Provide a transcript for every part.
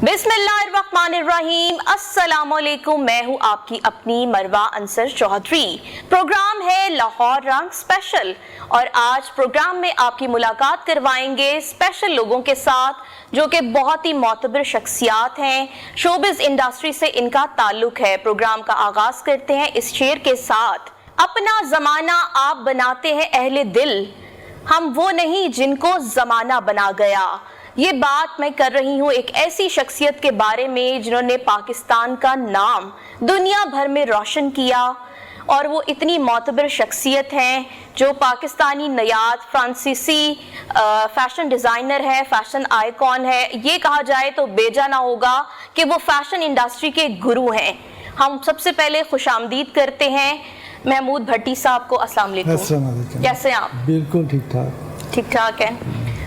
बिस्मिल्लाहिर्रहमानिर्रहीम, अस्सलामुअलैकुम। मैं हूँ आपकी अपनी मरवा अंसर चौधरी। प्रोग्राम है लाहौर रंग स्पेशल और आज प्रोग्राम में आपकी मुलाकात करवाएंगे स्पेशल लोगों के साथ जो कि बहुत ही मोतबर शख्सियात हैं। शोबिज इंडस्ट्री से इनका ताल्लुक है। प्रोग्राम का आगाज करते हैं इस शेर के साथ। अपना जमाना आप बनाते हैं अहले दिल, हम वो नहीं जिनको जमाना बना गया। ये बात मैं कर रही हूँ एक ऐसी शख्सियत के बारे में जिन्होंने पाकिस्तान का नाम दुनिया भर में रोशन किया और वो इतनी मोतबर शख्सियत हैं जो पाकिस्तानी नयाद फ्रांसीसी फैशन डिज़ाइनर है, फैशन आइकॉन है। ये कहा जाए तो बेजा ना होगा कि वो फैशन इंडस्ट्री के गुरु हैं। हम सबसे पहले खुशामदीद करते हैं महमूद भट्टी साहब को। अस्सलाम वालेकुम, कैसे हैं आप? बिल्कुल ठीक ठाक है।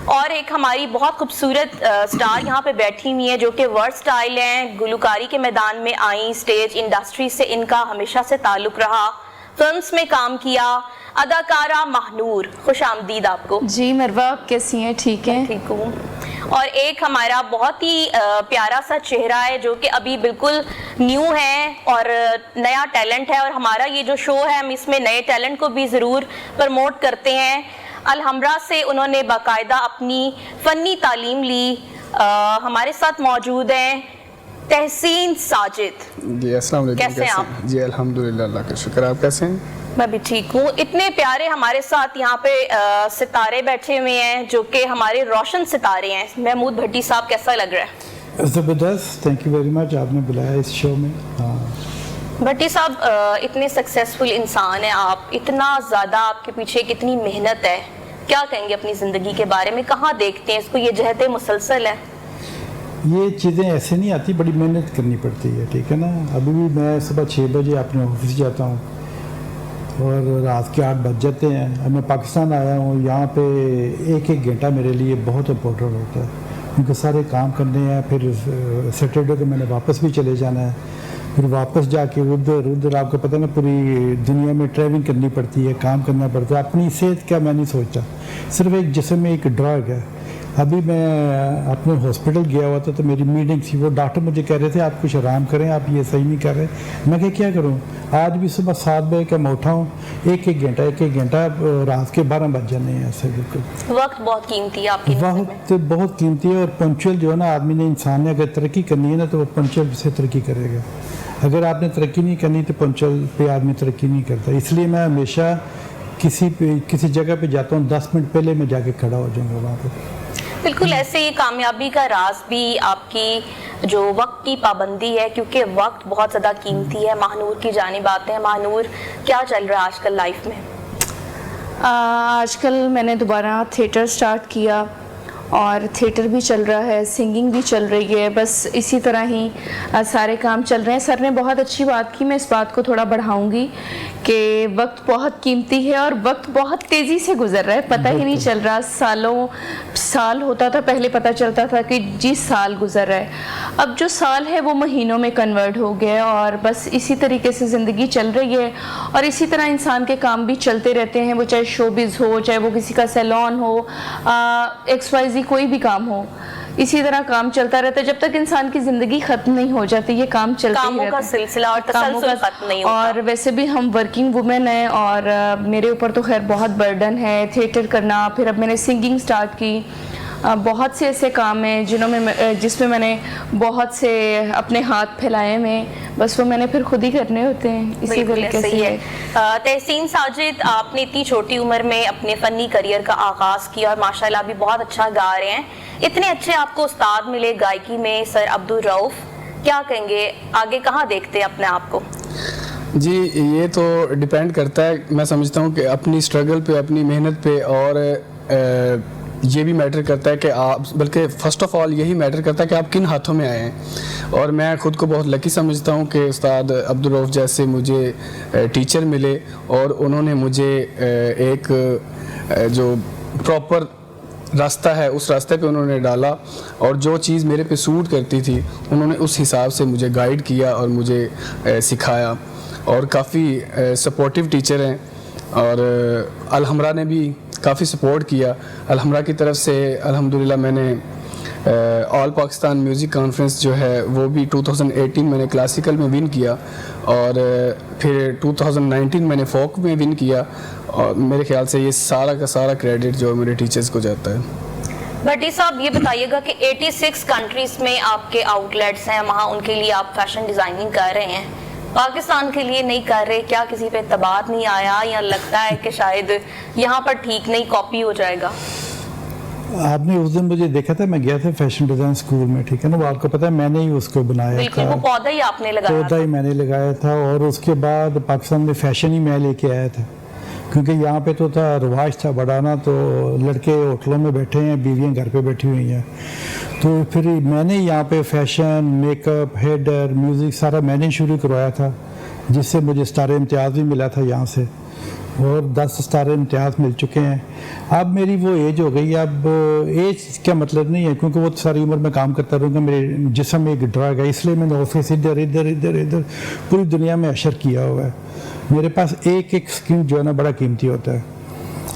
और एक हमारी बहुत खूबसूरत स्टार यहाँ पे बैठी हुई है जो कि वर्ड स्टाइल हैं, गुलकारी के मैदान में आई, स्टेज इंडस्ट्री से इनका हमेशा से ताल्लुक रहा, फिल्म्स में काम किया, अदाकारा महानूर। खुश आमदीद आपको। जी मरवा, आप कैसी हैं? ठीक है, ठीक हूँ। और एक हमारा बहुत ही प्यारा सा चेहरा है जो कि अभी बिल्कुल न्यू है और नया टैलेंट है और हमारा ये जो शो है हम इसमें नए टैलेंट को भी ज़रूर प्रमोट करते हैं। अलहमरा से उन्होंने बाकायदा अपनी फ़नी तालीम ली। हमारे साथ मौजूद हैं तहसीन साजिद। जी अस्सलाम वालेकुम, कैसे हैं आप? जी अल्हम्दुलिल्लाह, अल्लाह का शुक्र। आप कैसे हैं? मैं भी ठीक हूँ। इतने प्यारे हमारे साथ यहाँ पे सितारे बैठे हुए हैं जो कि हमारे रोशन सितारे हैं। महमूद भट्टी साहब, कैसा लग रहा है? ज़बरदस्त, थैंक यू वेरी मच, आपने बुलाया इस शो में। भट्टी साहब, इतने सक्सेसफुल इंसान हैं आप, इतना ज़्यादा आपके पीछे कितनी मेहनत है, क्या कहेंगे अपनी ज़िंदगी के बारे में? कहाँ देखते हैं इसको, ये जहद मुसलसल है? ये चीज़ें ऐसे नहीं आती, बड़ी मेहनत करनी पड़ती है, ठीक है ना। अभी भी मैं सुबह 6 बजे अपने ऑफिस जाता हूँ और रात के 8 बज जाते हैं। अब मैं पाकिस्तान आया हूँ, यहाँ पे एक घंटा मेरे लिए बहुत इम्पोर्टेंट होता है, उनके सारे काम करने हैं। फिर सैटरडे को मैंने वापस भी चले जाना है, फिर वापस जाके उधर आपको पता है ना, पूरी दुनिया में ट्रैवलिंग करनी पड़ती है, काम करना पड़ता है। अपनी सेहत का मैं नहीं सोचता, सिर्फ एक जिस्म में एक ड्रग है। अभी मैं अपने हॉस्पिटल गया हुआ था तो मेरी मीटिंग थी, वो डॉक्टर मुझे कह रहे थे आप कुछ आराम करें, आप ये सही नहीं कर रहे। मैं क्या करूं? आज भी सुबह 7 बजे का मैं उठा हूँ, एक घंटा रात के 12 बज जाने हैं ऐसे। बिल्कुल वक्त बहुत कीमती है आपकी। वक्त बहुत कीमती है और पंक्चुअल जो है ना, आदमी ने, इंसान ने अगर तरक्की करनी है ना तो वो पंक्चुअल से तरक्की करेगा। अगर आपने तरक्की नहीं करनी तो पंक्चुअल पे आदमी तरक्की नहीं करता। इसलिए मैं हमेशा किसी जगह पे जाता हूँ, 10 मिनट पहले मैं जाके खड़ा हो जाऊँगा वहाँ पर। बिल्कुल ऐसे ही कामयाबी का राज भी आपकी जो वक्त की पाबंदी है, क्योंकि वक्त बहुत ज़्यादा कीमती है। महानूर की जानिब आते हैं। महानूर, क्या चल रहा है आजकल लाइफ में? आजकल मैंने दोबारा थिएटर स्टार्ट किया और थिएटर भी चल रहा है, सिंगिंग भी चल रही है, बस इसी तरह ही सारे काम चल रहे हैं। सर ने बहुत अच्छी बात की, मैं इस बात को थोड़ा बढ़ाऊंगी कि वक्त बहुत कीमती है और वक्त बहुत तेज़ी से गुजर रहा है, पता ही नहीं चल रहा। साल होता था पहले, पता चलता था कि जी साल गुजर रहा है, अब जो साल है वो महीनों में कन्वर्ट हो गया है और बस इसी तरीके से ज़िंदगी चल रही है। और इसी तरह इंसान के काम भी चलते रहते हैं, वो चाहे शोबिज़ हो, चाहे वो किसी का सैलून हो, XYZ कोई भी काम हो, इसी तरह काम चलता रहता है जब तक इंसान की ज़िंदगी ख़त्म नहीं हो जाती। ये काम चलते ही रहता है, कामों का सिलसिला और तसलसल खत्म नहीं होता। और वैसे भी हम वर्किंग वुमेन हैं और मेरे ऊपर तो खैर बहुत बर्डन है थिएटर करना। फिर अब मैंने सिंगिंग स्टार्ट की। बहुत से ऐसे काम हैं जिसमें मैंने बहुत से अपने हाथ फैलाए में, बस वो मैंने फिर खुद ही करने होते हैं। इसी तरीके से है। तहसीन साजिद, आपने इतनी छोटी उम्र में अपने फ़नी करियर का आगाज़ किया और माशाल्लाह भी बहुत अच्छा गा रहे हैं। इतने अच्छे आपको उस्ताद मिले गायकी में, सर अब्दुल रऊफ, क्या कहेंगे आगे कहाँ देखते हैं अपने आप को? जी ये तो डिपेंड करता है, मैं समझता हूँ कि अपनी स्ट्रगल पे, अपनी मेहनत पे, और ये भी मैटर करता है कि आप, बल्कि फ़र्स्ट ऑफ ऑल यही मैटर करता है कि आप किन हाथों में आए हैं। और मैं ख़ुद को बहुत लकी समझता हूँ कि उस्ताद अब्दुल रऊफ जैसे मुझे टीचर मिले और उन्होंने मुझे एक जो प्रॉपर रास्ता है उस रास्ते पे उन्होंने डाला और जो चीज़ मेरे पे सूट करती थी उन्होंने उस हिसाब से मुझे गाइड किया और मुझे सिखाया। और काफ़ी सपोर्टिव टीचर हैं और अलहमरा ने भी काफ़ी सपोर्ट किया। अलहमरा की तरफ से अल्हम्दुलिल्लाह मैंने آل پاکستان میوزک کانفرنس جو ہے وہ بھی 2018 میں نے کلاسیکل میں ون کیا, اور پھر 2019 میں نے فوک میں ون کیا, اور میرے خیال سے یہ سارا کا سارا کریڈٹ جو میرے ٹیچرز کو جاتا ہے. بھٹی صاحب یہ بتائیے گا کہ 86 کنٹریز میں آپ کے آؤٹ لیٹس ہیں, وہاں ان کے لیے آپ فیشن ڈیزائننگ کر رہے ہیں, پاکستان کے لیے نہیں کر رہے, کیا کسی پہ اعتبار نہیں آیا یا لگتا ہے کہ شاید یہاں پر ٹھیک نہیں کاپی ہو جائے گا؟ آپ نے اس دن مجھے دیکھا تھا, میں گیا تھا فیشن ڈیزائن اسکول میں, ٹھیک ہے نا, وہ آپ کو پتا ہے میں نے ہی اس کو بنایا بالکل, تھا, وہ پودا ہی آپ نے لگایا پودا ہی میں نے لگایا تھا, اور اس کے بعد پاکستان میں فیشن ہی میں لے کے آیا تھا, کیونکہ یہاں پہ تو تھا رواج تھا بڑھانا, تو لڑکے ہوٹلوں میں بیٹھے ہیں, بیویاں گھر پہ بیٹھی ہوئی ہیں, تو پھر میں نے یہاں پہ fashion, make up, header, music سارا میں نے شروع کروایا تھا, جس سے مجھے ستارہ امتیاز بھی ملا تھا یہاں سے, اور 10 ستارہ امتیاز مل چکے ہیں. اب میری وہ ایج ہو گئی, اب ایج کا مطلب نہیں ہے, کیونکہ وہ ساری عمر میں کام کرتا رہوں گا, میرے جسم ایک ڈرگ ہے, اس لیے میں نے آفس ادھر ادھر ادھر ادھر پوری دنیا میں اشر کیا ہوا ہے. میرے پاس ایک ایک سیکنڈ جو ہے نا بڑا قیمتی ہوتا ہے,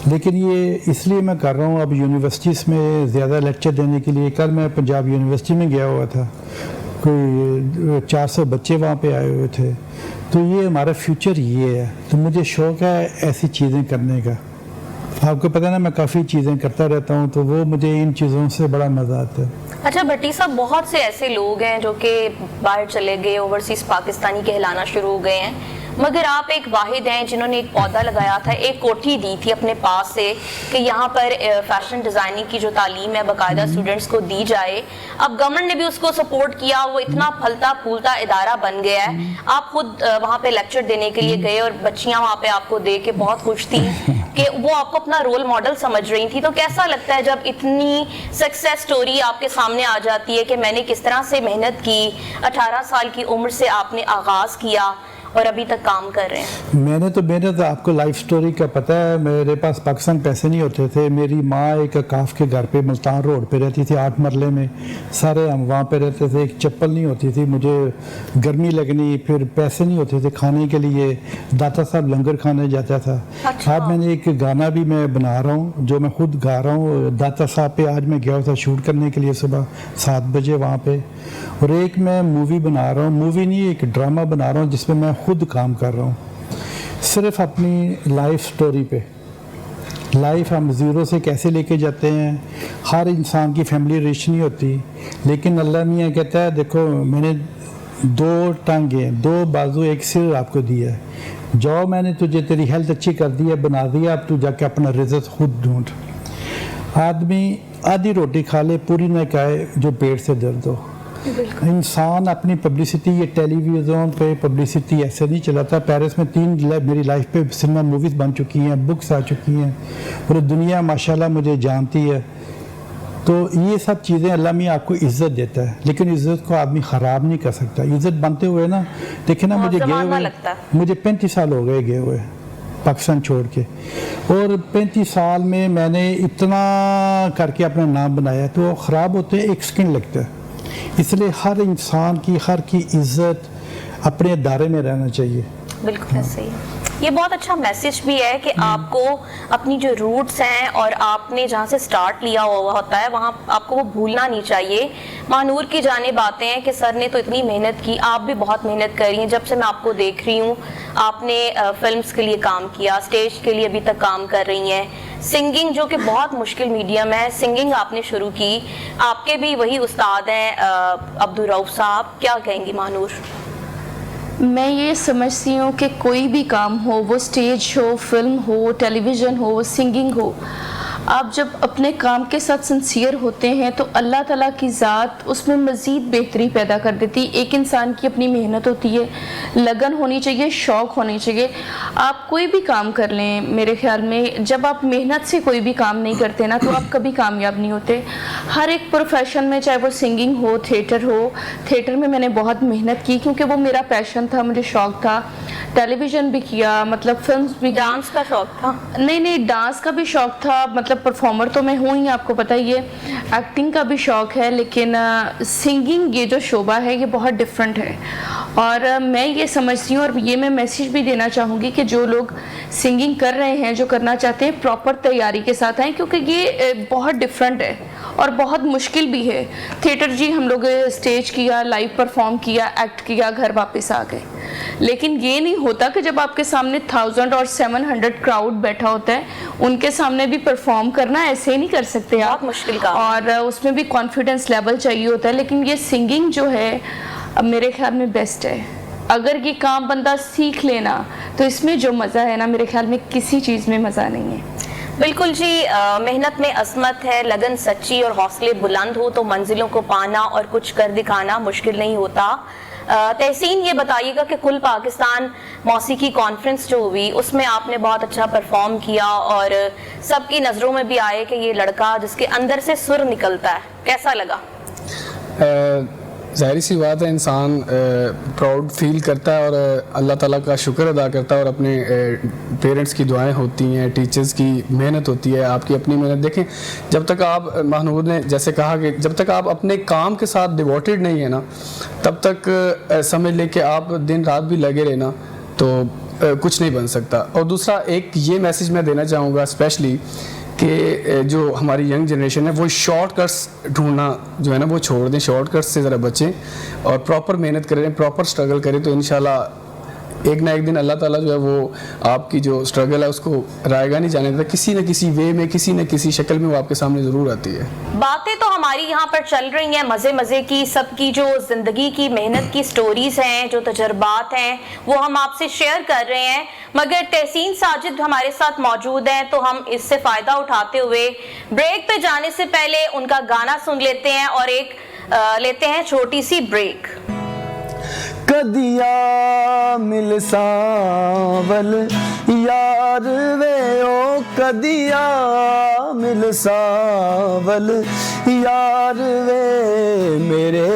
لیکن یہ اس لیے میں کر رہا ہوں اب یونیورسٹیز میں زیادہ لیکچر دینے کے لیے. کل میں پنجاب یونیورسٹی میں گیا ہوا تھا, کوئی 400 بچے وہاں پہ آئے ہوئے تھے, تو یہ ہمارا فیوچر یہ ہے, تو مجھے شوق ہے ایسی چیزیں کرنے کا. آپ کو پتہ ہے نا میں کافی چیزیں کرتا رہتا ہوں, تو وہ مجھے ان چیزوں سے بڑا مزہ آتا ہے. اچھا بھٹی صاحب, بہت سے ایسے لوگ ہیں جو کہ باہر چلے گئے, اوورسیز پاکستانی کہلانا شروع ہو گئے ہیں, مگر آپ ایک واحد ہیں جنہوں نے ایک پودا لگایا تھا, ایک کوٹھی دی تھی اپنے پاس سے کہ یہاں پر فیشن ڈیزائننگ کی جو تعلیم ہے باقاعدہ اسٹوڈنٹس کو دی جائے. اب گورنمنٹ نے بھی اس کو سپورٹ کیا, وہ اتنا پھلتا پھولتا ادارہ بن گیا ہے. آپ خود وہاں پہ لیکچر دینے کے لیے گئے, اور بچیاں وہاں پہ آپ کو دیکھ کے بہت خوش تھیں کہ وہ آپ کو اپنا رول ماڈل سمجھ رہی تھی. تو کیسا لگتا ہے جب اتنی سکسیس سٹوری آپ کے سامنے آ جاتی ہے کہ میں نے کس طرح سے محنت کی, 18 سال کی عمر سے آپ نے آغاز کیا اور ابھی تک کام کر رہے ہیں؟ میں نے تو محنت, آپ کو لائف سٹوری کا پتہ ہے, میرے پاس پاکستان پیسے نہیں ہوتے تھے. میری ماں ایک کاف کے گھر پہ ملتان روڈ پہ رہتی تھی, 8 مرلے میں, سارے ہم وہاں پہ رہتے تھے. ایک چپل نہیں ہوتی تھی, مجھے گرمی لگنی, پھر پیسے نہیں ہوتے تھے کھانے کے لیے, داتا صاحب لنگر کھانے جاتا تھا. آج میں نے ایک گانا بھی میں بنا رہا ہوں جو میں خود گا رہا ہوں, داتا صاحب پہ آج میں گیا تھا شوٹ کرنے کے لیے صبح 7 بجے وہاں پہ. اور ایک میں مووی بنا رہا ہوں, مووی نہیں ایک ڈرامہ بنا رہا ہوں جس میں میں خود کام کر رہا ہوں, صرف اپنی لائف سٹوری پہ. لائف ہم زیرو سے کیسے لے کے جاتے ہیں. ہر انسان کی فیملی رچ نہیں ہوتی, لیکن اللہ میاں کہتا ہے دیکھو میں نے 2 ٹانگیں 2 بازو ایک سر آپ کو دیا ہے, جاؤ میں نے تجھے تیری ہیلتھ اچھی کر دی ہے, بنا دیا, اب تو جا کے اپنا رزق خود ڈھونڈ. آدمی آدھی روٹی کھا لے پوری نہ کھائے جو پیٹ سے درد ہو. انسان اپنی پبلسٹی, یہ ٹیلی ویژن پہ پبلسٹی ایسے نہیں چلاتا. پیرس میں 3 میری لائف پہ سنیما موویز بن چکی ہیں, بکس آ چکی ہیں, پوری دنیا ماشاءاللہ مجھے جانتی ہے. تو یہ سب چیزیں اللہ میاں آپ کو عزت دیتا ہے, لیکن عزت کو آدمی خراب نہیں کر سکتا. عزت بنتے ہوئے نا, دیکھیں نا مجھے گئے ہوئے, مجھے 35 سال ہو گئے ہوئے پاکستان چھوڑ کے, اور 35 سال میں میں نے اتنا کر کے اپنا نام بنایا. تو خراب ہوتے ایک سیکنڈ لگتا ہے, اس لیے ہر انسان کی عزت اپنے دائرے میں رہنا چاہیے. بالکل ایسے ہی. یہ بہت اچھا میسج بھی ہے کہ آپ کو اپنی جو روٹس ہیں اور آپ نے جہاں سے سٹارٹ لیا ہوا ہوتا ہے وہاں آپ کو وہ بھولنا نہیں چاہیے. مانور کی جانب آتے ہیں کہ سر نے تو اتنی محنت کی, آپ بھی بہت محنت کر رہی ہیں. جب سے میں آپ کو دیکھ رہی ہوں آپ نے فلمز کے لیے کام کیا, اسٹیج کے لیے ابھی تک کام کر رہی ہیں. سنگنگ جو کہ بہت مشکل میڈیم ہے, سنگنگ آپ نے شروع کی. آپ کے بھی وہی استاد ہیں عبدالرؤف صاحب, کیا کہیں گی مانور؟ میں یہ سمجھتی ہوں کہ کوئی بھی کام ہو, وہ اسٹیج ہو, فلم ہو, ٹیلی ویژن ہو, سنگنگ ہو, آپ جب اپنے کام کے ساتھ سنسیئر ہوتے ہیں تو اللہ تعالیٰ کی ذات اس میں مزید بہتری پیدا کر دیتی. ایک انسان کی اپنی محنت ہوتی ہے, لگن ہونی چاہیے, شوق ہونی چاہیے. آپ کوئی بھی کام کر لیں, میرے خیال میں جب آپ محنت سے کوئی بھی کام نہیں کرتے نا تو آپ کبھی کامیاب نہیں ہوتے. ہر ایک پروفیشن میں, چاہے وہ سنگنگ ہو, تھیٹر ہو, تھیٹر میں میں نے بہت محنت کی کیونکہ وہ میرا پیشن تھا, مجھے شوق تھا. ٹیلی ویژن بھی کیا, مطلب فلمز بھی. ڈانس کا شوق تھا؟ نہیں, ڈانس کا بھی شوق تھا, مطلب پرفارمر تو میں ہوں ہی, آپ کو پتہ ہی ہے. ایکٹنگ کا بھی شوق ہے, لیکن سنگنگ یہ جو شعبہ ہے یہ بہت ڈفرینٹ ہے. اور میں یہ سمجھتی ہوں, اور یہ میں میسیج بھی دینا چاہوں گی کہ جو لوگ سنگنگ کر رہے ہیں, جو کرنا چاہتے ہیں, پراپر تیاری کے ساتھ آئیں, کیونکہ یہ بہت ڈفرینٹ ہے اور بہت مشکل بھی ہے. تھیٹر جی ہم لوگ اسٹیج کیا, لائیو پرفارم کیا, ایکٹ کیا, گھر واپس آ گئے. لیکن یہ نہیں ہوتا کہ جب آپ کے سامنے 1000 اور 700 کراؤڈ بیٹھا ہوتا ہے, ان کے سامنے بھی پرفارم کرنا ایسے ہی نہیں کر سکتے آپ, بہت مشکل کام, اور اس میں بھی کانفیڈنس لیول چاہیے ہوتا ہے. لیکن یہ سنگنگ جو ہے میرے خیال میں بیسٹ ہے. اگر یہ کام بندہ سیکھ لینا تو اس میں جو مزہ ہے نا, میرے خیال میں کسی چیز میں مزہ نہیں ہے. بالکل جی, محنت میں عظمت ہے, لگن سچی اور حوصلے بلند ہو تو منزلوں کو پانا اور کچھ کر دکھانا مشکل نہیں ہوتا. تحسین یہ بتائیے گا کہ کل پاکستان موسیقی کانفرنس جو ہوئی اس میں آپ نے بہت اچھا پرفارم کیا اور سب کی نظروں میں بھی آئے کہ یہ لڑکا جس کے اندر سے سر نکلتا ہے, کیسا لگا؟ ظاہری سی بات ہے, انسان پراؤڈ فیل کرتا ہے اور اللہ تعالیٰ کا شکر ادا کرتا ہے, اور اپنے پیرنٹس کی دعائیں ہوتی ہیں, ٹیچرز کی محنت ہوتی ہے, آپ کی اپنی محنت. دیکھیں جب تک آپ, مہنود نے جیسے کہا کہ جب تک آپ اپنے کام کے ساتھ ڈیووٹیڈ نہیں ہیں نا, تب تک سمجھ لے کہ آپ دن رات بھی لگے رہنا تو کچھ نہیں بن سکتا. اور دوسرا ایک یہ میسیج میں دینا چاہوں گا اسپیشلی کہ جو ہماری ینگ جنریشن ہے وہ شارٹ کٹس ڈھونڈنا جو ہے نا وہ چھوڑ دیں, شارٹ کٹس سے ذرا بچیں اور پراپر محنت کریں, پراپر اسٹرگل کریں, تو انشاءاللہ ایک نہ ایک دن اللہ تعالیٰ جو ہے وہ آپ کی جو اسٹرگل ہے اس کو رائے گا نہیں جانے دیتا, کسی نہ کسی وے میں, کسی نہ کسی شکل میں وہ آپ کے سامنے ضرور آتی ہے. باتیں تو ہماری یہاں پر چل رہی ہیں مزے مزے کی, سب کی جو زندگی کی محنت کی سٹوریز ہیں, جو تجربات ہیں وہ ہم آپ سے شیئر کر رہے ہیں, مگر تحسین ساجد ہمارے ساتھ موجود ہیں تو ہم اس سے فائدہ اٹھاتے ہوئے بریک پہ جانے سے پہلے ان کا گانا سن لیتے ہیں اور ایک لیتے ہیں چھوٹی سی بریک. کدیا مل ساول یار وے او کدیا مل ساول یار وے میرے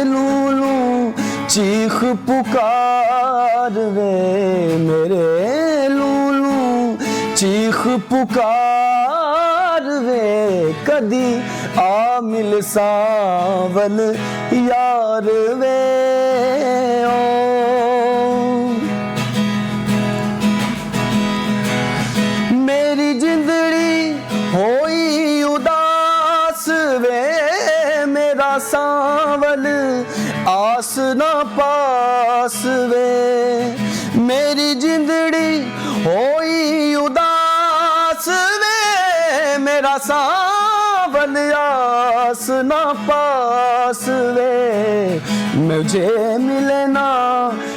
لولو چیخ پکار وے میرے لولو چیخ پکار وے کدی آ مل ساول یار وے میری زندگی ہوئی اداس وے میرا ساول آس نہ پاس وے میری زندگی ہوئی اداس وے میرا ساول آس نہ پاس وے مجھے ملے نا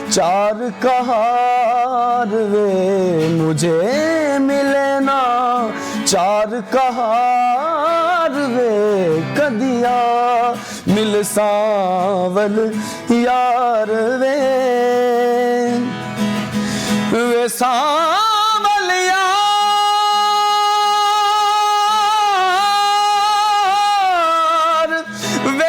چار کہار وے مجھے ملے نا چار کہار وے کدیا مل ساول یار وے ساول یار وے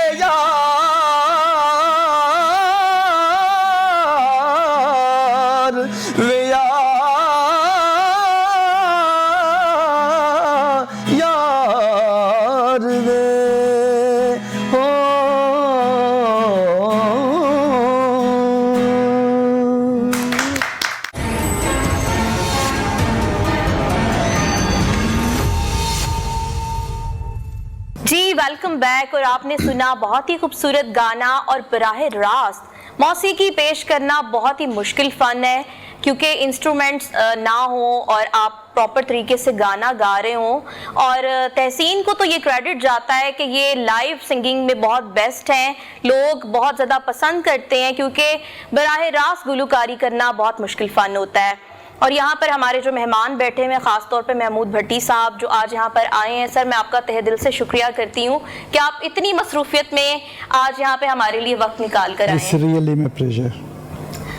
ویلکم بیک. اور آپ نے سنا بہت ہی خوبصورت گانا, اور براہ راست موسیقی پیش کرنا بہت ہی مشکل فن ہے کیونکہ انسٹرومنٹس نہ ہوں اور آپ پراپر طریقے سے گانا گا رہے ہوں. اور تحسین کو تو یہ کریڈٹ جاتا ہے کہ یہ لائیو سنگنگ میں بہت بیسٹ ہیں, لوگ بہت زیادہ پسند کرتے ہیں کیونکہ براہ راست گلوکاری کرنا بہت مشکل فن ہوتا ہے. اور یہاں پر ہمارے جو مہمان بیٹھے ہیں, خاص طور پہ محمود بھٹی صاحب جو آج یہاں پر آئے ہیں, سر میں آپ کا تہہ دل سے شکریہ کرتی ہوں کہ آپ اتنی مصروفیت میں آج یہاں پہ ہمارے لیے وقت نکال کر آئے ہیں.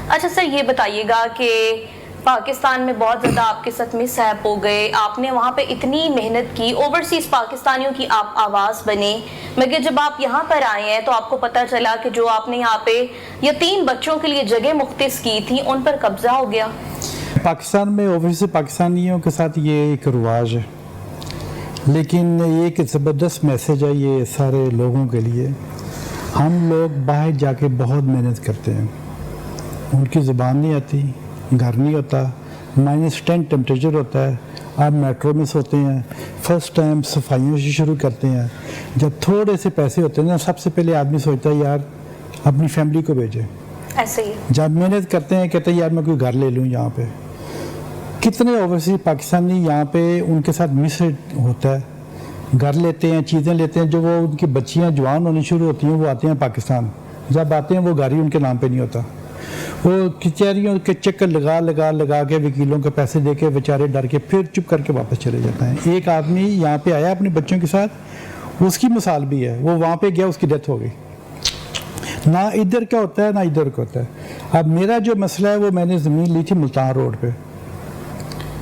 اچھا سر یہ بتائیے گا کہ پاکستان میں بہت زیادہ آپ کے ساتھ مس ہیپ ہو گئے, آپ نے وہاں پہ اتنی محنت کی, اوورسیز پاکستانیوں کی آپ آواز بنے, مگر جب آپ یہاں پر آئے ہیں تو آپ کو پتہ چلا کہ جو آپ نے یہاں پہ یتیم بچوں کے لیے جگہ مختص کی تھی ان پر قبضہ ہو گیا. پاکستان میں اوورسیز پاکستانیوں کے ساتھ یہ ایک رواج ہے, لیکن یہ ایک زبردست میسیج ہے یہ سارے لوگوں کے لیے. ہم لوگ باہر جا کے بہت محنت کرتے ہیں, ان کی زبان نہیں آتی, گھر نہیں ہوتا, -10 टेम्परेचर होता है, आप मेट्रो में सोते हैं, फर्स्ट टाइम सफाइयों से शुरू करते हैं, जब थोड़े से पैसे होते हैं ना सबसे पहले आदमी सोचता है यार अपनी फैमिली को भेजे, ऐसे ही जब मेहनत करते हैं कहते हैं यार मैं कोई घर ले लूँ यहाँ पे। कितने ओवरसीज पाकिस्तानी यहाँ पे उनके साथ मिस होता है, घर लेते हैं, चीज़ें लेते हैं, जो वो उनकी बच्चियाँ जवान होनी शुरू होती हैं वो आते हैं पाकिस्तान, जब आते हैं वो घर ही उनके नाम पे नहीं होता, वो कचहरियों के चक्कर लगा के वकीलों के पैसे दे के बेचारे डर के फिर चुप करके वापस चले जाते हैं। एक आदमी यहाँ पे आया अपने बच्चों के साथ, उसकी मिसाल भी है, वो वहाँ पे गया उसकी डेथ हो गई। ना इधर क्या होता है ना इधर क्या होता है। अब मेरा जो मसला है वो मैंने ज़मीन ली थी मुल्तान रोड पे,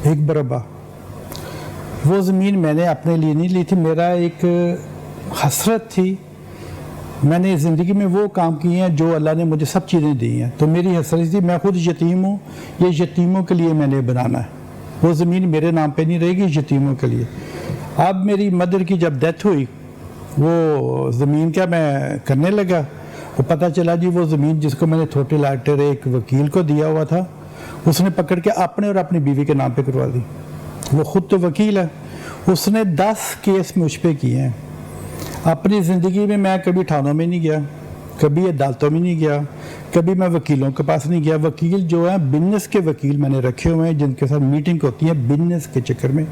एक बरबा, वो ज़मीन मैंने अपने लिए नहीं ली थी, मेरा एक हसरत थी, मैंने ज़िंदगी में वो काम किए हैं जो अल्लाह ने मुझे सब चीज़ें दी हैं, तो मेरी हसरत थी, मैं खुद यतीम हूँ, ये यतीमों के लिए मैंने बनाना है, वो ज़मीन मेरे नाम पे नहीं रहेगी, यतीमों के लिए। अब मेरी मदर की जब डेथ हुई वो ज़मीन क्या मैं करने लगा, वो पता चला जी वो ज़मीन जिसको मैंने छोटे लाटर एक वकील को दिया हुआ था उसने पकड़ के अपने और अपनी बीवी के नाम पे करवा दी। वो ख़ुद तो वकील है, उसने 10 केस मुझ पे किए हैं। अपनी ज़िंदगी में मैं कभी थानों में नहीं गया, कभी अदालतों में नहीं गया, कभी मैं वकीलों के पास नहीं गया। वकील जो है बिजनेस के वकील मैंने रखे हुए हैं जिनके साथ मीटिंग होती है बिजनेस के चक्कर में।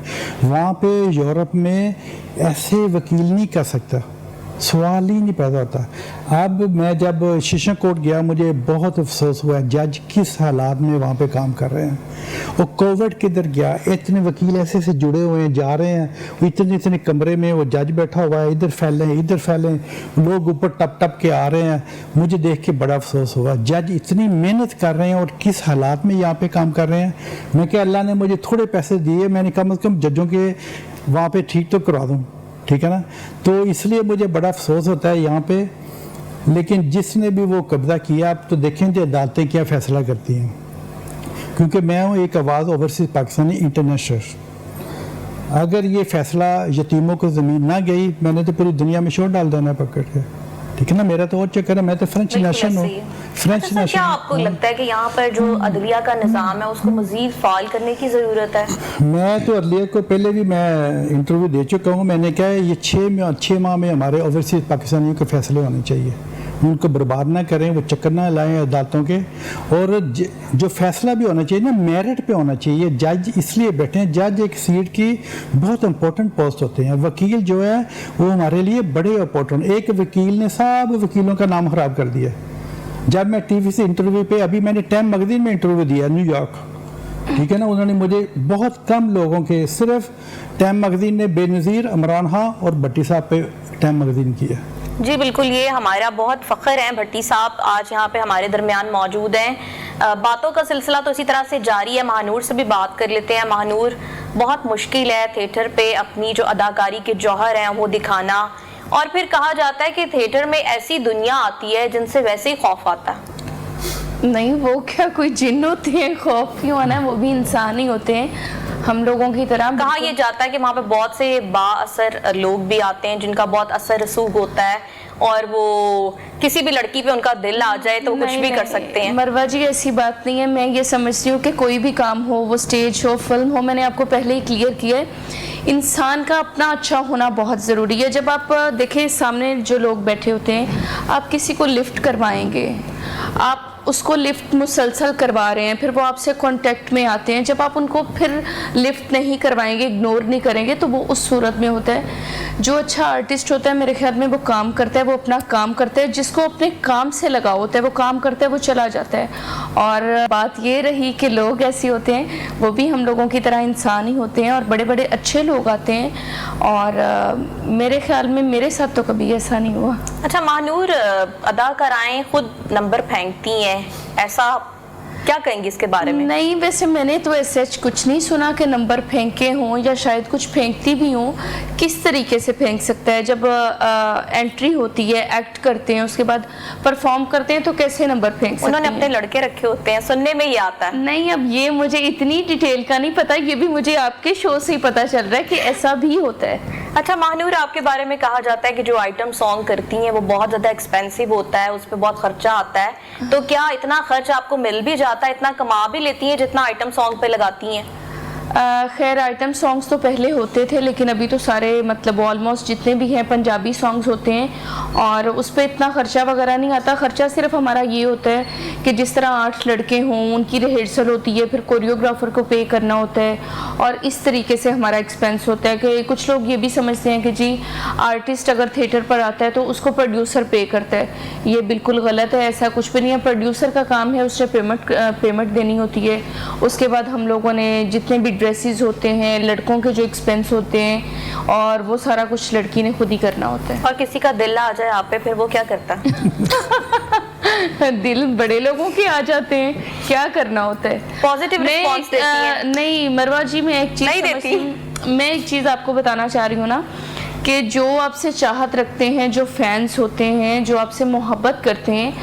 वहाँ पे यूरोप में ऐसे वकील नहीं कर सकता, सवाल ही नहीं पैदा होता। अब मैं जब शीशा कोर्ट गया मुझे बहुत अफसोस हुआ जज किस हालात में वहाँ पे काम कर रहे हैं। वो कोविड किधर गया, इतने वकील ऐसे से जुड़े हुए हैं, जा रहे हैं, इतने इतने कमरे में वो जज बैठा हुआ है, इधर फैले इधर फैले, लोग ऊपर टप टप के आ रहे हैं। मुझे देख के बड़ा अफसोस हुआ, जज इतनी मेहनत कर रहे हैं और किस हालात में यहाँ पे काम कर रहे हैं। मैं क्या अल्लाह ने मुझे थोड़े पैसे दिए, मैंने कम से कम जजों के वहाँ पे ठीक तो करवा दूँ, ठीक है ना। तो इसलिए मुझे बड़ा अफसोस होता है यहाँ पे। लेकिन जिसने भी वो कब्ज़ा किया, आप तो देखें कि अदालतें क्या फ़ैसला करती हैं, क्योंकि मैं हूँ एक आवाज़ ओवरसीज़ पाकिस्तानी इंटरनेशनल। अगर ये फ़ैसला यतीमों को ज़मीन ना गई, मैंने तो पूरी दुनिया में शोर डाल देना पकड़ के, ठीक है ना। मेरा तो और चक्कर है, मैं तो फ्रेंच नेशन हूँ, फ्रेंच नेशन। क्या आपको लगता है कि यहाँ पर जो अदलिया का निज़ाम है उसको मज़ीद फ़ाल करने की ज़रूरत है? मैं तो अदलिया को पहले भी मैं इंटरव्यू दे चुका हूँ, मैंने कहा है ये 6 माह में हमारे ओवरसीज़ पाकिस्तानियों के फैसले होने चाहिए, उनको बर्बाद ना करें, वो चक्कर ना लाएं अदालतों के। और जो फैसला भी होना चाहिए ना मेरिट पे होना चाहिए। जज इसलिए बैठे हैं, जज एक सीट की बहुत इंपॉर्टेंट पोस्ट होते हैं, वकील जो है वो हमारे लिए बड़े इंपॉर्टेंट। एक वकील ने सब वकीलों का नाम ख़राब कर दिया। जब मैं टीवी से इंटरव्यू पे, अभी मैंने टाइम मैगज़ीन में इंटरव्यू दिया न्यूयॉर्क, ठीक है ना, उन्होंने मुझे बहुत कम लोगों के, सिर्फ टाइम मैगज़ीन ने बेनज़ीर, इमरान खां और भट्टी साहब पे टाइम मैगज़ीन किया। जी बिल्कुल, ये हमारा बहुत फ़ख्र है। भट्टी साहब आज यहाँ पे हमारे दरमियान मौजूद हैं। बातों का सिलसिला तो इसी तरह से जारी है। महानूर से भी बात कर लेते हैं। महानूर, बहुत मुश्किल है थिएटर पे अपनी जो अदाकारी के जौहर हैं वो दिखाना, और फिर कहा जाता है कि थिएटर में ऐसी दुनिया आती है जिनसे वैसे ही खौफ आता है। नहीं, वो क्या कोई जिन होते हैं, खौफ क्यों आना है, वो भी इंसान ही होते हैं हम लोगों की तरह। कहा यह जाता है कि वहाँ पे बहुत से बाअसर लोग भी आते हैं जिनका बहुत असर रसूख होता है, और वो किसी भी लड़की पे उनका दिल आ जाए तो कुछ भी कर सकते हैं। मरवा जी, ऐसी बात नहीं है। मैं ये समझती हूँ कि कोई भी काम हो, वो स्टेज हो, फिल्म हो, मैंने आपको पहले ही क्लियर किया है, इंसान का अपना अच्छा होना बहुत ज़रूरी है। जब आप देखें सामने जो लोग बैठे होते हैं, आप किसी को लिफ्ट करवाएंगे, आप उसको लिफ्ट मुसलसल करवा रहे हैं, फिर वो आपसे कांटेक्ट में आते हैं, जब आप उनको फिर लिफ्ट नहीं करवाएंगे, इग्नोर नहीं करेंगे, तो वो उस सूरत में होता है। जो अच्छा आर्टिस्ट होता है मेरे ख्याल में वो काम करता है, वो अपना काम करता है, जिसको अपने काम से लगाव होता है वो काम करता है, वो चला जाता है। और बात ये रही कि लोग ऐसे होते हैं, वो भी हम लोगों की तरह इंसान ही होते हैं, और बड़े बड़े अच्छे लोग आते हैं, और मेरे ख्याल में मेरे साथ तो कभी ऐसा नहीं हुआ। अच्छा महानूर, अदाकाराएं खुद नंबर फेंकती हैं, ऐसा क्या कहेंगे इसके बारे में? नहीं, वैसे मैंने तो ऐसे कुछ नहीं सुना कि नंबर फेंके हों, या शायद कुछ फेंकती भी हों। किस तरीके से फेंक सकता है? जब एंट्री होती है, एक्ट करते हैं, उसके बाद परफॉर्म करते हैं, तो कैसे नंबर फेंक सकते हैं? उन्होंने अपने लड़के रखे होते हैं, सुनने में ये आता है। नहीं, अब ये मुझे इतनी डिटेल का नहीं पता, ये भी मुझे आपके शो से ही पता चल रहा है कि ऐसा भी होता है। अच्छा महानूर, आपके बारे में कहा जाता है कि जो आइटम सॉन्ग करती हैं वो बहुत ज़्यादा एक्सपेंसिव होता है, उस पर बहुत खर्चा आता है, तो क्या इतना खर्च आपको मिल भी जाता आता है, इतना कमा भी लेती हैं जितना आइटम सॉन्ग पे लगाती हैं? खैर आइटम सॉन्ग्स तो पहले होते थे, लेकिन अभी तो सारे मतलब ऑलमोस्ट जितने भी हैं पंजाबी सॉन्ग्स होते हैं और उस पर इतना ख़र्चा वगैरह नहीं आता। ख़र्चा सिर्फ हमारा ये होता है कि जिस तरह 8 लड़के हों, उनकी रिहर्सल होती है, फिर कोरियोग्राफर को पे करना होता है और इस तरीके से हमारा एक्सपेंस होता है। कि कुछ लोग ये भी समझते हैं कि जी आर्टिस्ट अगर थिएटर पर आता है तो उसको प्रोड्यूसर पे करता है, ये बिल्कुल गलत है। ऐसा कुछ भी नहीं है। प्रोड्यूसर का काम है उससे पेमेंट देनी होती है। उसके बाद हम लोगों ने जितने भी ड्रेसेस होते हैं, लड़कों के जो एक्सपेंस होते हैं, और वो सारा कुछ लड़की ने खुद ही करना होता है। और किसी का दिल आ जाए आप पे, फिर वो क्या करता है? दिल बड़े लोगों के आ जाते हैं, क्या करना होता है? पॉजिटिव रिस्पॉन्स देती हैं? नहीं मरवा जी, मैं एक चीज़ नहीं देती। मैं एक चीज़ आपको बताना चाह रही हूँ ना कि जो आपसे चाहत रखते हैं, जो फैंस होते हैं, जो आपसे मोहब्बत करते हैं,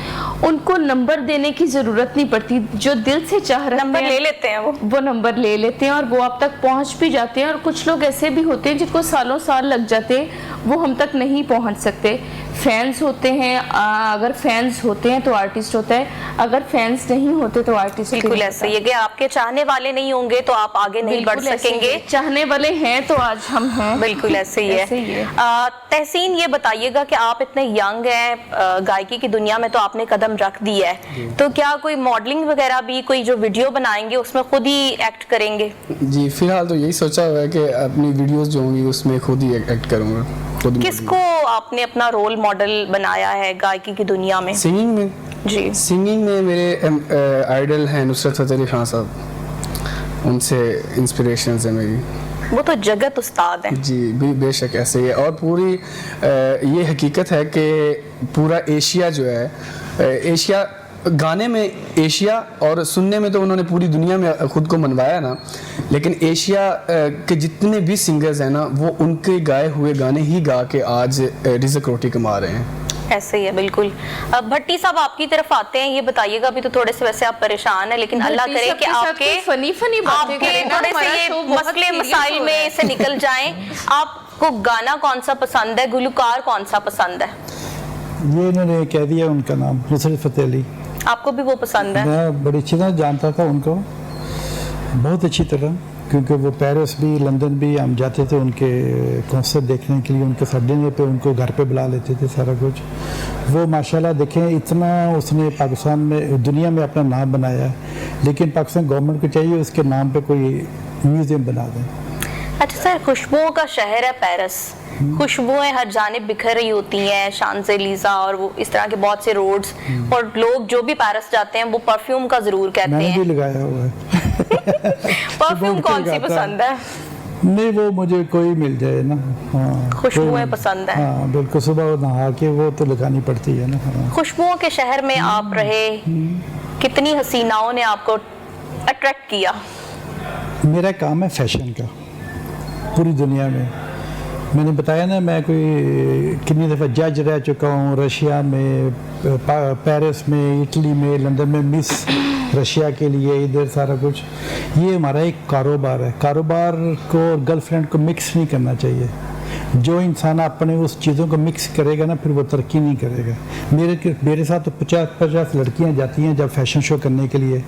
उनको नंबर देने की ज़रूरत नहीं पड़ती। जो दिल से चाह रखते नंबर हैं ले लेते हैं, वो नंबर ले लेते हैं और वो आप तक पहुंच भी जाते हैं। और कुछ लोग ऐसे भी होते हैं जिनको सालों साल लग जाते हैं, वो हम तक नहीं पहुंच सकते। फैंस होते हैं, अगर फैंस होते हैं तो आर्टिस्ट होता है, अगर फैंस नहीं होते तो आर्टिस्ट बिल्कुल ऐसे ही है कि आपके चाहने वाले नहीं होंगे तो आप आगे नहीं बढ़ सकेंगे। चाहने वाले हैं तो आज हम हैं। बिल्कुल ऐसे ही है। तहसीन, ये बताइएगा कि आप इतने यंग हैं, गायकी की दुनिया में तो आपने कदम रख दिया है, तो क्या कोई मॉडलिंग वगैरह भी, कोई जो वीडियो बनाएंगे उसमें खुद ही एक्ट करेंगे? जी फिलहाल तो यही सोचा हुआ है कि अपनी वीडियोस जो होंगी उसमें खुद ही एक्ट करूँगा। किसको आपने अपना रोल मॉडल बनाया है गायकी की दुनिया में? सिंगिंग में? जी सिंगिंग में मेरे आइडल हैं नुसरत फ़तेह अली खान साहब, उनसे इंस्पिरेशन है मेरी। वो तो जगत उस्ताद हैं। जी बेशक ऐसे ही है। और पूरी ये हकीकत है कि पूरा एशिया जो है, एशिया गाने में एशिया और सुनने में तो उन्होंने पूरी दुनिया में खुद को मनवाया ना, लेकिन एशिया के जितने भी सिंगर्स हैं ना, वो उनके गाए हुए गाने ही गा के आज रिज़्क रोटी कमा रहे हैं। ऐसे ही है बिल्कुल। अब भट्टी साहब आपकी तरफ आते हैं, ये बताइएगा, अभी तो थोड़े से वैसे आप परेशान हैं, लेकिन अल्लाह करे कि आपके फनी बातें करें ना, थोड़े से ये मसले मसाइल में से निकल जाएं। आपको गाना कौन सा पसंद है, गुलकार कौन सा पसंद है? ये इन्होंने कह दिया उनका नाम, नुसरत फ़तेह अली। आपको भी वो पसंद है? मैं बड़ी अच्छी तरह जानता था उनको, बहुत अच्छी तरह, क्योंकि वो पेरिस भी लंदन भी हम जाते थे उनके कॉन्सर्ट देखने के लिए, उनके डिनर पे उनको घर पे बुला लेते थे सारा कुछ। वो माशाल्लाह देखें इतना उसने पाकिस्तान में दुनिया में अपना नाम बनाया है, लेकिन पाकिस्तान गवर्नमेंट को चाहिए उसके नाम पे कोई म्यूज़ियम बना दें। अच्छा सर, खुशबुओं का शहर है पेरिस, खुशबुएं हर जानिब बिखर रही होती हैं, शांज़ेलीज़ा और वो इस तरह के बहुत से रोड्स, और लोग जो भी पेरिस जाते हैं वो परफ्यूम का जरूर कहते हैं। मैंने भी लगाया हुआ है। परफ्यूम कौन सी पसंद है? नहीं वो मुझे कोई मिल जाए ना। हाँ, खुशबुएं पसंद है? हाँ बिल्कुल, सुबह नहा के वो तो लगानी पड़ती है ना। हाँ। खुशबुओं के शहर में आप रहे, कितनी हसीनाओं ने आपको अट्रैक्ट किया? मेरा काम है फैशन का पूरी दुनिया में। मैंने बताया ना, मैं कोई कितनी दफ़ा जज रह चुका हूँ, रशिया में, पेरिस में, इटली में, लंदन में मिस रशिया के लिए, इधर सारा कुछ। ये हमारा एक कारोबार है। कारोबार को और गर्लफ्रेंड को मिक्स नहीं करना चाहिए। जो इंसान अपने उस चीज़ों को मिक्स करेगा ना, फिर वो तरक्की नहीं करेगा। मेरे साथ तो 50 लड़कियां जाती हैं जब फैशन शो करने के लिए।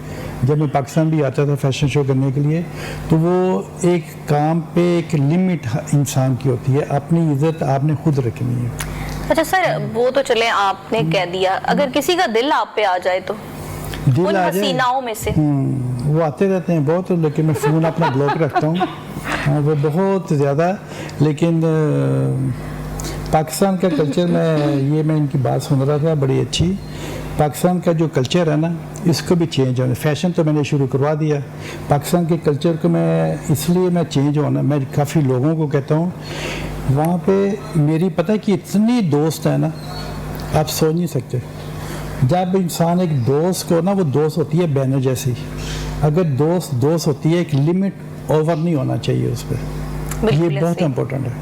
जब मैं पाकिस्तान भी आता था फैशन शो करने के लिए, तो वो एक काम पे एक लिमिट इंसान की होती है, अपनी इज्जत आपने खुद रखनी है। अच्छा सर, वो तो चले आपने कह दिया, अगर किसी का दिल आप पे आ जाए तो दिल उन आ जाए, हसीनाओं में से? वो आते रहते हैं बहुत, लेकिन मैं फ़ोन अपना ब्लॉक रखता हूँ। हाँ, वो बहुत ज़्यादा। लेकिन पाकिस्तान का कल्चर में, मैं इनकी बात सुन रहा था बड़ी अच्छी। पाकिस्तान का जो कल्चर है ना, इसको भी चेंज होना। फैशन तो मैंने शुरू करवा दिया, पाकिस्तान के कल्चर को मैं चेंज होना, मैं काफ़ी लोगों को कहता हूँ वहाँ पे मेरी पता है कि इतनी दोस्त है ना, आप सोच नहीं सकते। जब इंसान एक दोस्त को ना, वो दोस्त होती है बैनर जैसी। अगर दोस्त होती है, एक लिमिट ओवर नहीं होना चाहिए उस पर। ये बहुत इम्पोर्टेंट है।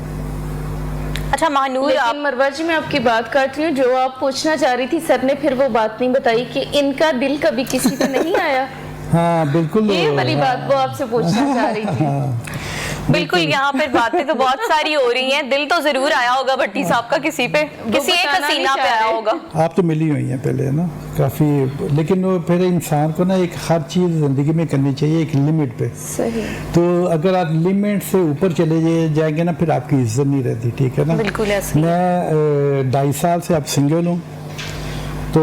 अच्छा महानूर, लेकिन मरवा जी मैं आपकी बात काट रही हूँ, जो आप पूछना चाह रही थी सर ने फिर वो बात नहीं बताई कि इनका दिल कभी किसी पे नहीं आया। हाँ बिल्कुल, ये वाली बात वो आपसे पूछना चाह रही थी। बिल्कुल, यहाँ पर बातें तो बहुत सारी हो रही हैं, दिल तो जरूर आया होगा भट्टी साहब का किसी पे, किसी एक बताना हसीना नहीं पे चाह आया रहे। होगा। आप तो मिली हुई हैं पहले ना काफ़ी, लेकिन वो फिर इंसान को ना एक हर चीज़ ज़िंदगी में करनी चाहिए एक लिमिट पे। सही। तो अगर आप लिमिट से ऊपर चले जाएंगे ना फिर आपकी इज्जत नहीं रहती, ठीक है ना। बिल्कुल ऐसे ही। मैं 2.5 साल से अब सिंगल हूँ, तो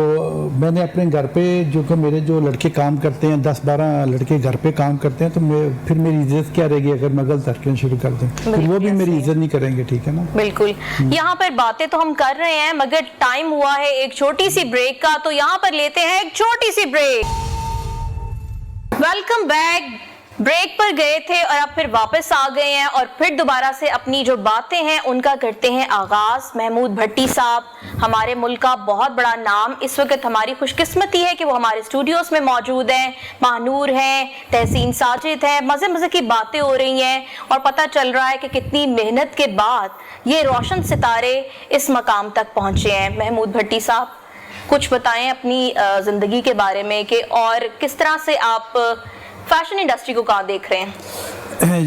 मैंने अपने घर पे जो मेरे जो लड़के काम करते हैं 10-12 लड़के घर पे काम करते हैं, तो फिर मेरी इज्जत क्या रहेगी अगर मैं गलत हरकतें शुरू कर दूँ, फिर वो भी मेरी इज्जत नहीं करेंगे, ठीक है ना। बिल्कुल, यहाँ पर बातें तो हम कर रहे हैं मगर टाइम हुआ है एक छोटी सी ब्रेक का, तो यहाँ पर लेते हैं एक छोटी सी ब्रेक। Welcome back. ब्रेक पर गए थे और अब फिर वापस आ गए हैं और फिर दोबारा से अपनी जो बातें हैं उनका करते हैं आगाज। महमूद भट्टी साहब हमारे मुल्क का बहुत बड़ा नाम, इस वक्त हमारी खुशकिस्मती है कि वो हमारे स्टूडियोज में मौजूद हैं। महानूर हैं, तहसीन साजिद हैं, मज़े मज़े की बातें हो रही हैं और पता चल रहा है कि कितनी मेहनत के बाद ये रोशन सितारे इस मकाम तक पहुँचे हैं। महमूद भट्टी साहब कुछ बताएं अपनी ज़िंदगी के बारे में कि और किस तरह से आप फैशन इंडस्ट्री को कहाँ देख रहे हैं।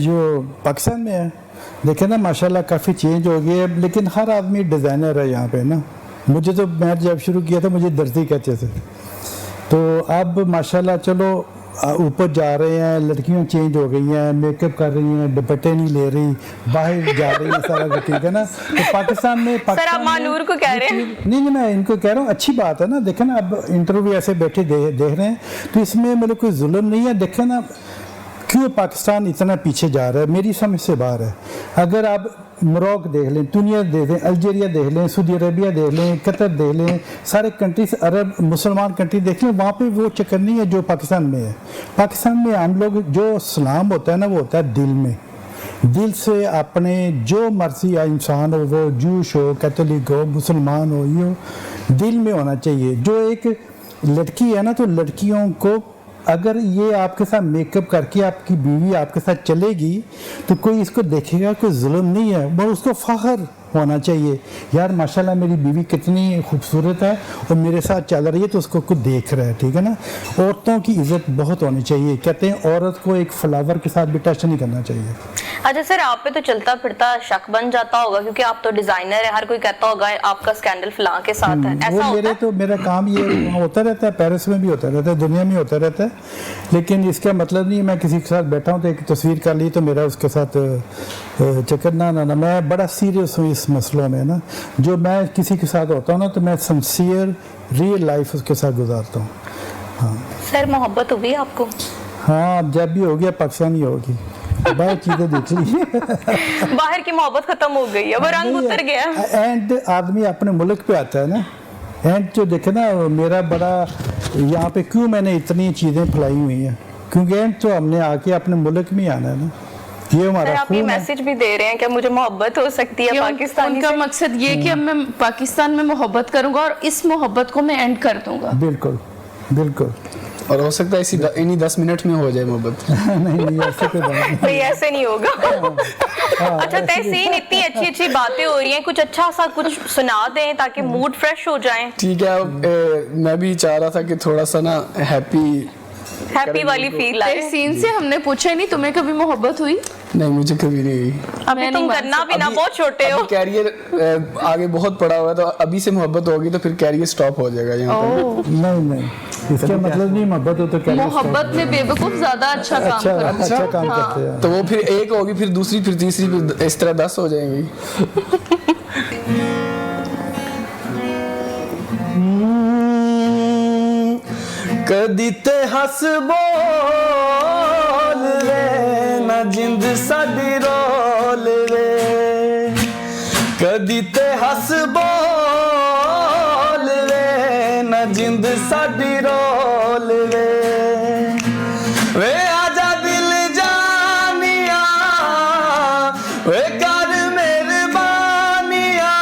जो पाकिस्तान में है देखे ना माशाल्लाह काफ़ी चेंज हो गई है, लेकिन हर आदमी डिज़ाइनर है यहाँ पे ना। मुझे तो मैं जब शुरू किया था मुझे दर्जी कहते थे, तो अब माशाल्लाह चलो ऊपर जा रहे हैं, लड़कियां चेंज हो गई हैं, मेकअप कर रही हैं, दुपट्टे नहीं ले रही, बाहर जा रही हैं, सारा कुछ ठीक है ना। तो पाकिस्तान में सर आप महानूर को कह रहे हैं? नहीं मैं इनको कह रहा हूँ, अच्छी बात है ना। देखे ना अब इंटरव्यू ऐसे बैठे देख रहे हैं, तो इसमें मेरे कोई जुल्म नहीं है। देखे ना क्यों पाकिस्तान इतना पीछे जा रहा है, मेरी समझ से बाहर है। अगर आप मोरक्को देख लें, तुनिया देख लें, अल्जीरिया देख लें, सऊदी अरबिया देख लें, कतर देख लें, सारे कंट्रीज अरब मुसलमान कंट्री देख लें, वहाँ पे वो चक्कर नहीं है जो पाकिस्तान में है। पाकिस्तान में हम लोग जो सलाम होता है ना वो होता है दिल में, दिल से अपने जो मर्जी या इंसान हो, वो जूश हो, कैथोलिक हो, मुसलमान हो, ये हो, दिल में होना चाहिए। जो एक लड़की है ना, तो लड़कियों को अगर ये आपके साथ मेकअप करके आपकी बीवी आपके साथ चलेगी तो कोई इसको देखेगा, कोई जुल्म नहीं है, वो उसको फख्र होना चाहिए, यार माशाल्लाह मेरी बीवी कितनी खूबसूरत है और मेरे साथ चल रही है, तो उसको कुछ देख रहा है, ठीक है ना। औरतों की इज्जत बहुत होनी चाहिए। कहते हैं औरत को एक फ्लावर के साथ भी टच नहीं करना चाहिए। अच्छा सर, आप पे तो चलता फिरता शक बन जाता होगा क्योंकि आप तो डिजाइनर है, हर कोई कहता होगा आपका स्कैंडल फलां के साथ है, ऐसा वो होता है? मेरा काम ये होता रहता है, पेरिस में भी होता रहता है, दुनिया में होता रहता है, लेकिन इसका मतलब नहीं मैं किसी के साथ बैठा हूँ तो एक तस्वीर कर ली तो मेरा उसके साथ चक्कर ना। मैं बड़ा सीरियस हूँ इस मसलों में ना। जो मैं किसी के साथ होता हूँ ना तो मैं सिंसियर रियल लाइफ उसके साथ गुजारता हूँ। हाँ सर मोहब्बत हुई आपको? हाँ, अब जब भी हो गया पाकिस्तानी होगी, बहुत चीज़ें देख ली। बाहर की मोहब्बत खत्म हो गई, अब रंग उतर गया। एंड आदमी अपने मुल्क पे आता है ना, एंड जो देखे ना मेरा बड़ा यहाँ पे क्यों मैंने इतनी चीज़ें फैलाई हुई हैं, क्योंकि एंड तो हमने आके अपने मुल्क में आना है ना। ये हमारा सर आप ये खून है। मैसेज भी दे रहे हैं कि मुझे मोहब्बत हो सकती है पाकिस्तानी उनका से? मकसद ये कि अब मैं पाकिस्तान में मोहब्बत करूंगा और इस मोहब्बत को मैं एंड कर दूंगा। बिल्कुल बिल्कुल। और हो सकता है इन्हीं 10 मिनट में हो जाए मोहब्बत। नहीं ऐसे कोई बात नहीं। नहीं ऐसे नहीं होगा। अच्छा तहसीन, इतनी अच्छी अच्छी बातें हो रही हैं, कुछ अच्छा सा कुछ सुना दें ताकि मूड फ्रेश हो जाए। ठीक है, अब मैं भी चाह रहा था कि थोड़ा सा ना हैप्पी वाली फील आए। सीन से हमने पूछा ही नहीं तुम्हें कभी मोहब्बत हुई? नहीं, मुझे कभी नहीं हुई। अभी मैं तुम नहीं करना भी ना, बहुत छोटे हो। कैरियर आगे बहुत पड़ा हुआ है, तो अभी से मोहब्बत होगी तो फिर कैरियर स्टॉप हो जाएगा यहाँ पर। नहीं इसका मतलब नहीं मोहब्बत हो तो क्या मोहब्बत में बेवकूफ ज्यादा अच्छा काम करता अच्छा काम करते हैं। तो वो फिर एक होगी, फिर दूसरी, फिर तीसरी, फिर इस तरह 10 हो जाएंगी। कदी ते हस बोल वे ना जिंद साडी रोल वे, कदी ते हस बोल वे ना जिंद साडी रोल वे, वे आजा दिल जानिया वे कर मेहरबानिया,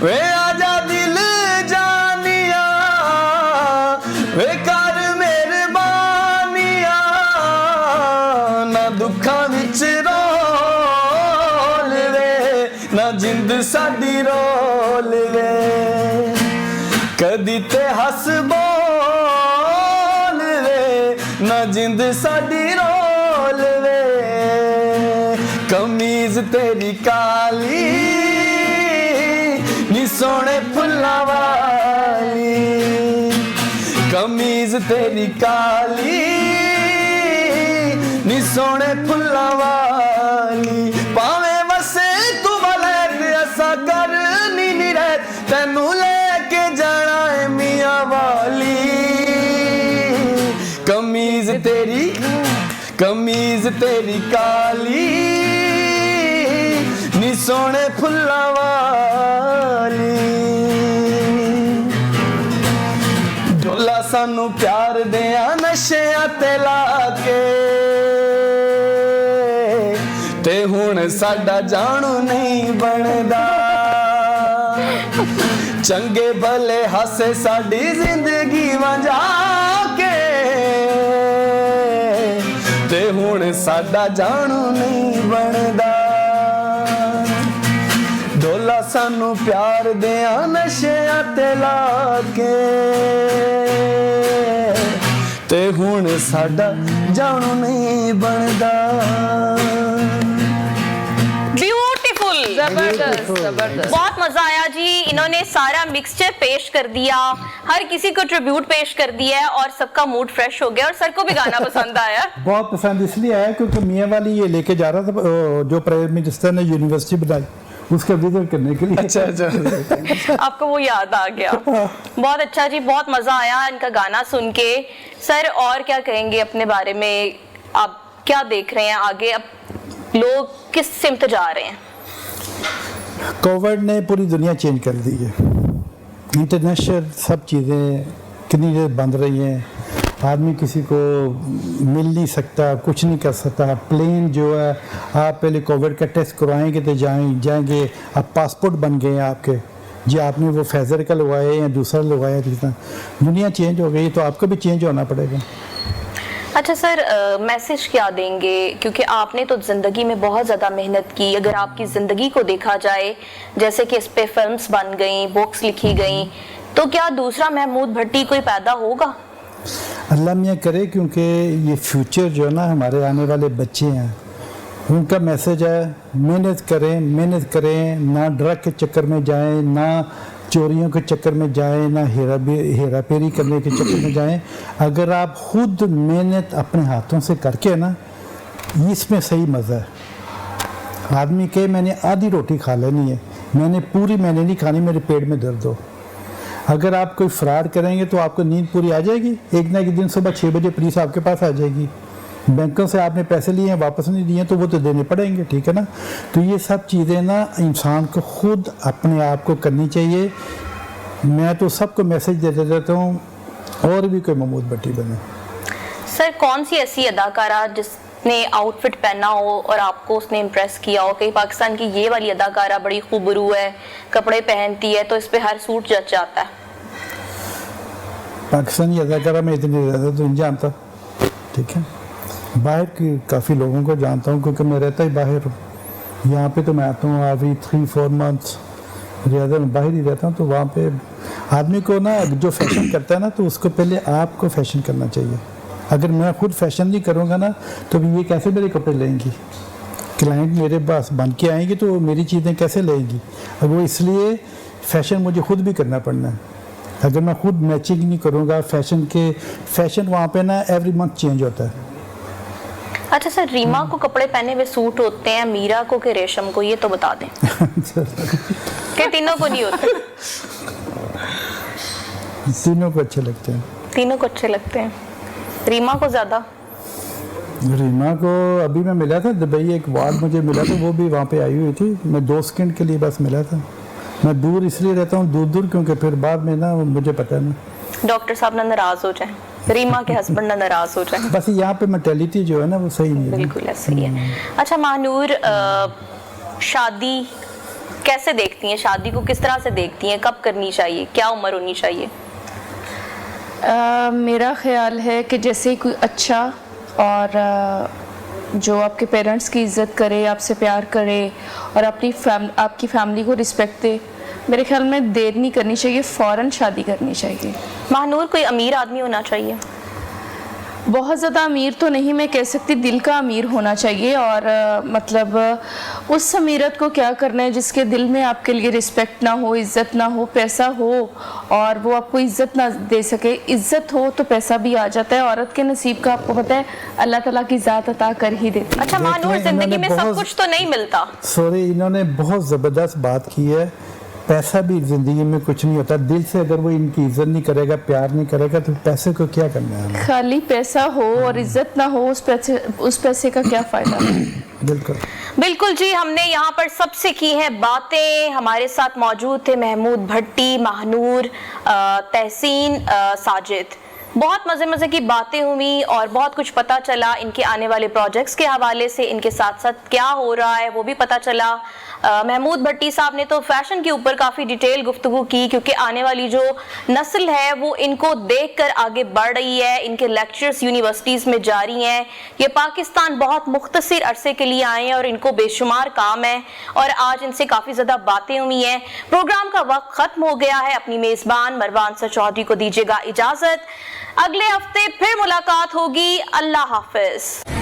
वे आजा दिल जानिया वे कर मेहरबानिया, ना दुखा विच रोल वे ना जिंद साडी रोल वे, कदी ते हस बोल वे ना जिंद साडी रोल वे। कमीज तेरी काली नी सोने फुल्ला वाली कमीज तेरी काली नी सोने फुल्ला वाली पावे वसे तू वलैत असा करनी नी रह तैनू लेके जाना है मियां वाली कमीज तेरी काली नी सोने फुल्ला वाली डोला सानू प्यार दिया नशियां ते लाके ते हुण साडा जानू नहीं बनदा चंगे भले हासे साडी जिंदगी वंजा के ते हुण साडा जानू नहीं बनदा डोला सानू प्यार दिया नशियां ते लाके ते हुण साडा जानू नहीं बनदा ब्यूटीफुल, जबरदस्त। बहुत मजा आया जी। इन्होंने सारा मिक्सचर पेश कर दिया, हर किसी को ट्रिब्यूट पेश कर दिया है और सबका मूड फ्रेश हो गया और सर को भी गाना पसंद आया। बहुत पसंद इसलिए आया क्योंकि मियाँ वाली ये लेके जा रहा था जो प्राइम मिनिस्टर ने यूनिवर्सिटी बनाई उसका विजिट करने के लिए। अच्छा आपको वो याद आ गया। बहुत अच्छा जी, बहुत मजा आया इनका गाना सुन के। सर और क्या कहेंगे अपने बारे में, आप क्या देख रहे हैं आगे, अब लोग किस सिमत जा रहे हैं? कोविड ने पूरी दुनिया चेंज कर दी है। इंटरनेशनल सब चीज़ें कितनी देर बंद रही हैं, आदमी किसी को मिल नहीं सकता, कुछ नहीं कर सकता। प्लेन जो है आप पहले कोविड का टेस्ट करवाएंगे तो जाएंगे, अब पासपोर्ट बन गए हैं आपके जी, आपने वो फैज़र का लगवाया या दूसरा लगवाया, दुनिया चेंज हो गई तो आपको भी चेंज होना पड़ेगा। अच्छा सर, मैसेज क्या देंगे, क्योंकि आपने तो ज़िंदगी में बहुत ज़्यादा मेहनत की, अगर आपकी ज़िंदगी को देखा जाए जैसे कि इस पे फिल्म्स बन गई, बुक्स लिखी गई, तो क्या दूसरा महमूद भट्टी कोई पैदा होगा? अल्लाह मियाँ करे, क्योंकि ये फ्यूचर जो है ना हमारे आने वाले बच्चे हैं, उनका मैसेज है मेहनत करें, ना ड्रग के चक्कर में जाएं, ना चोरियों के चक्कर में जाएं, ना हेरा फेरी करने के चक्कर में जाएं। अगर आप खुद मेहनत अपने हाथों से करके ना, इसमें सही मज़ा है। आदमी कहे मैंने आधी रोटी खा लेनी है, मैंने पूरी मैंने नहीं खानी, मेरे पेट में दर्द हो। अगर आप कोई फ्रॉड करेंगे तो आपको नींद पूरी आ जाएगी, एक ना एक दिन सुबह 6 बजे पुलिस आपके पास आ जाएगी। बैंकों से आपने पैसे लिए हैं वापस नहीं दिए तो वो तो देने पड़ेंगे, ठीक है ना। तो ये सब चीज़ें ना इंसान को खुद अपने आप को करनी चाहिए। मैं तो सबको मैसेज देते रहता हूँ और भी कोई महमूद भट्टी बने। सर कौन सी ऐसी अदाकारा जिसने आउटफिट पहना हो और आपको उसने इम्प्रेस किया हो कि पाकिस्तान की ये वाली अदाकारा बड़ी खूबरू है, कपड़े पहनती है तो इस पे हर सूट जच जाता है? पाकिस्तानी अदाकारा मैं इतनी ज़्यादा तो नहीं जानता, ठीक है। बाहर की काफ़ी लोगों को जानता हूँ क्योंकि मैं रहता ही बाहर हूँ। यहाँ पे तो मैं आता हूँ अभी 3-4 मंथ्स, ज़्यादा मैं बाहर ही रहता हूँ। तो वहाँ पे आदमी को ना जो फैशन करता है ना, तो उसको पहले आपको फैशन करना चाहिए। अगर मैं खुद फैशन नहीं करूँगा ना तो ये कैसे मेरे कपड़े लेंगी, क्लाइंट मेरे पास बन के आएंगे तो मेरी चीज़ें कैसे लेंगी। अब वो इसलिए फ़ैशन मुझे खुद भी करना पड़ना है। अगर मैं खुद मैचिंग नहीं करूँगा फैशन वहाँ पे ना एवरी मंथ चेंज होता है। अच्छा सर, रीमा को कपड़े पहने हुए सूट होते हैं, मीरा को कि रेशम को, ये तो बता दें कि तीनों को नहीं होते? तीनों को अच्छे लगते हैं। तीनों को अच्छे लगते हैं, रीमा को ज़्यादा? रीमा को अभी मैं मिला था दुबई, एक वार्ड मुझे मिला था, वो भी वहाँ पे आई हुई थी। मैं 2 सेकंड के लिए बस मिला था। मैं दूर इसलिए रहता हूँ दूर क्योंकि फिर बाद में ना मुझे पता है ना डॉक्टर साहब ना नाराज हो जाए, रीमा के हस्बैंड ना नाराज हो जाए। बस यहाँ पे मेंटालिटी जो है ना वो सही नहीं है। बिल्कुल ऐसे ही है। अच्छा महानूर, शादी कैसे देखती हैं, शादी को किस तरह से देखती हैं, कब करनी चाहिए, क्या उम्र होनी चाहिए? मेरा ख्याल है कि जैसे कोई अच्छा और जो आपके पेरेंट्स की इज़्ज़त करे, आपसे प्यार करे और आपकी फैमिली को रिस्पेक्ट दे, मेरे ख्याल में देर नहीं करनी चाहिए, फ़ौरन शादी करनी चाहिए। महानूर, कोई अमीर आदमी होना चाहिए? बहुत ज़्यादा अमीर तो नहीं मैं कह सकती, दिल का अमीर होना चाहिए। और मतलब उस अमीरत को क्या करना है जिसके दिल में आपके लिए रिस्पेक्ट ना हो, इज़्ज़त ना हो, पैसा हो और वो आपको इज़्ज़त ना दे सके। इज़्ज़त हो तो पैसा भी आ जाता है। औरत के नसीब का आपको पता है अल्लाह ताला की ज़ात अता कर ही देती है। अच्छा मानूर, जिंदगी में सब कुछ तो नहीं मिलता। सॉरी, इन्होंने बहुत ज़बरदस्त बात की है। पैसा भी ज़िंदगी में कुछ नहीं होता। दिल से अगर वो इनकी इज्जत नहीं करेगा, प्यार नहीं करेगा, तो पैसे को क्या करना है हमें? खाली पैसा हो और इज़्ज़त ना हो, उस पैसे का क्या फ़ायदा? बिल्कुल बिल्कुल जी, हमने यहाँ पर सबसे की हैं बातें। हमारे साथ मौजूद थे महमूद भट्टी, महानूर, तहसीन, साजिद। बहुत मज़े की बातें हुई और बहुत कुछ पता चला इनके आने वाले प्रोजेक्ट्स के हवाले से, इनके साथ साथ क्या हो रहा है वो भी पता चला। महमूद भट्टी साहब ने तो फैशन के ऊपर काफ़ी डिटेल गुफ्तगू की, क्योंकि आने वाली जो नस्ल है वो इनको देखकर आगे बढ़ रही है। इनके लेक्चर्स यूनिवर्सिटीज़ में जारी हैं। ये पाकिस्तान बहुत मुख्तसर अरसे के लिए आए हैं और इनको बेशुमार काम है और आज इनसे काफ़ी ज़्यादा बातें हुई हैं। प्रोग्राम का वक्त ख़त्म हो गया है। अपनी मेज़बान मरवा अंसर चौधरी को दीजिएगा इजाज़त। अगले हफ्ते फिर मुलाकात होगी। अल्लाह हाफ़िज़।